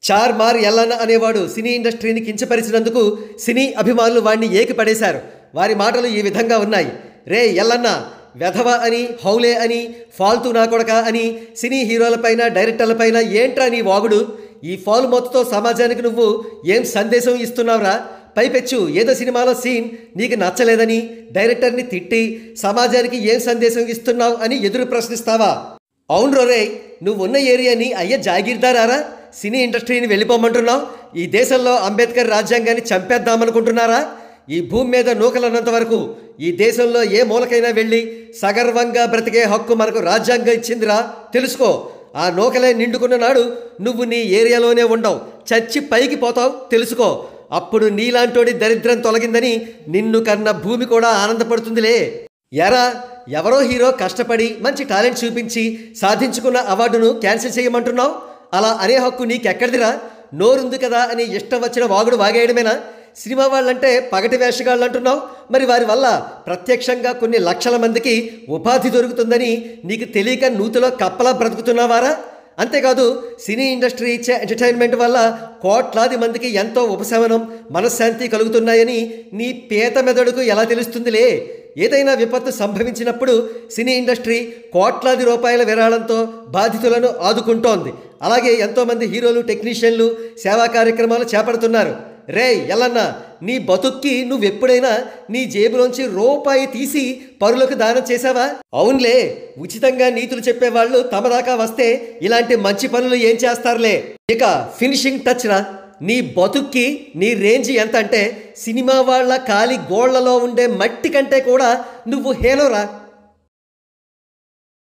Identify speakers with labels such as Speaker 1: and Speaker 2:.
Speaker 1: చార్మార్ ఎల్లన్న అనేవాడు సినీ ఇండస్ట్రీని కించపరిచినందుకు సినీ అభిమానులు వాణ్ణి ఏకిపడేశారు. వారి మాటలు ఈ విధంగా ఉన్నాయి. రే ఎల్లన్న, వెధవ అని, హౌలే అని, ఫాల్తూ నా కొడక అని సినీ హీరోలపైన డైరెక్టర్లపైన ఏంట్రా నీ వాగుడు? ఈ ఫాల్ మొత్తతో సమాజానికి నువ్వు ఏం సందేశం ఇస్తున్నావురా? పైపెచ్చు ఏదో సినిమాలో సీన్ నీకు నచ్చలేదని డైరెక్టర్ని తిట్టి సమాజానికి ఏం సందేశం ఇస్తున్నావు అని ఎదురు ప్రశ్నిస్తావా? అవును రోరే, నువ్వున్న ఏరియాని అయ్య జాగీర్దారా? సినీ ఇండస్ట్రీని వెళ్ళిపోమంటున్నావు? ఈ దేశంలో అంబేద్కర్ రాజ్యాంగాన్ని చంపేద్దామనుకుంటున్నారా? ఈ భూమి మీద నూకలన్నంత వరకు ఈ దేశంలో ఏ మూలకైనా వెళ్ళి సగర్వంగా బ్రతికే హక్కు మనకు రాజ్యాంగం ఇచ్చిందిరా, తెలుసుకో. ఆ నూకలే నిండుకున్న నాడు నువ్వు నీ ఏరియాలోనే ఉండవు, చచ్చి పైకి పోతావు, తెలుసుకో. అప్పుడు నీలాంటోడి దరిద్రం తొలగిందని నిన్ను కన్న భూమి కూడా ఆనందపడుతుందిలే. ఎరా, ఎవరో హీరో కష్టపడి మంచి టాలెంట్ చూపించి సాధించుకున్న అవార్డును క్యాన్సిల్ చేయమంటున్నావు? అలా అనే హక్కు నీకెక్కడిదిరా? నోరుంది కదా అని ఇష్టం వచ్చిన వాగుడు వాగేయడమేనా? సినిమా వాళ్ళంటే పగటి వేషగాళ్ళు అంటున్నావు. మరి వారి వల్ల ప్రత్యక్షంగా కొన్ని లక్షల మందికి ఉపాధి దొరుకుతుందని నీకు తెలియక నూతిలో కప్పలా బ్రతుకుతున్నావారా? అంతేకాదు, సినీ ఇండస్ట్రీ ఇచ్చే ఎంటర్టైన్మెంట్ వల్ల కోట్లాది మందికి ఎంతో ఉపశమనం, మనశ్శాంతి కలుగుతున్నాయని నీ పీత మెదడుకు ఎలా తెలుస్తుందిలే? ఏదైనా విపత్తు సంభవించినప్పుడు సినీ ఇండస్ట్రీ కోట్లాది రూపాయల విరాళంతో బాధితులను ఆదుకుంటోంది. అలాగే ఎంతోమంది హీరోలు, టెక్నీషియన్లు సేవా కార్యక్రమాలు చేపడుతున్నారు. రే ఎల్లన్న, నీ బతుక్కి నువ్వెప్పుడైనా నీ జేబులోంచి రూపాయి తీసి పరులకు దానం చేశావా? అవునులే, ఉచితంగా నీతులు చెప్పేవాళ్ళు తమ దాకా వస్తే ఇలాంటి మంచి పనులు ఏం చేస్తారులే. ఇక ఫినిషింగ్ టచ్ రా. నీ బతుక్కి నీ రేంజ్ ఎంత అంటే సినిమా వాళ్ళ కాలి గోళ్లలో ఉండే మట్టి కంటే కూడా నువ్వు హేనోరా.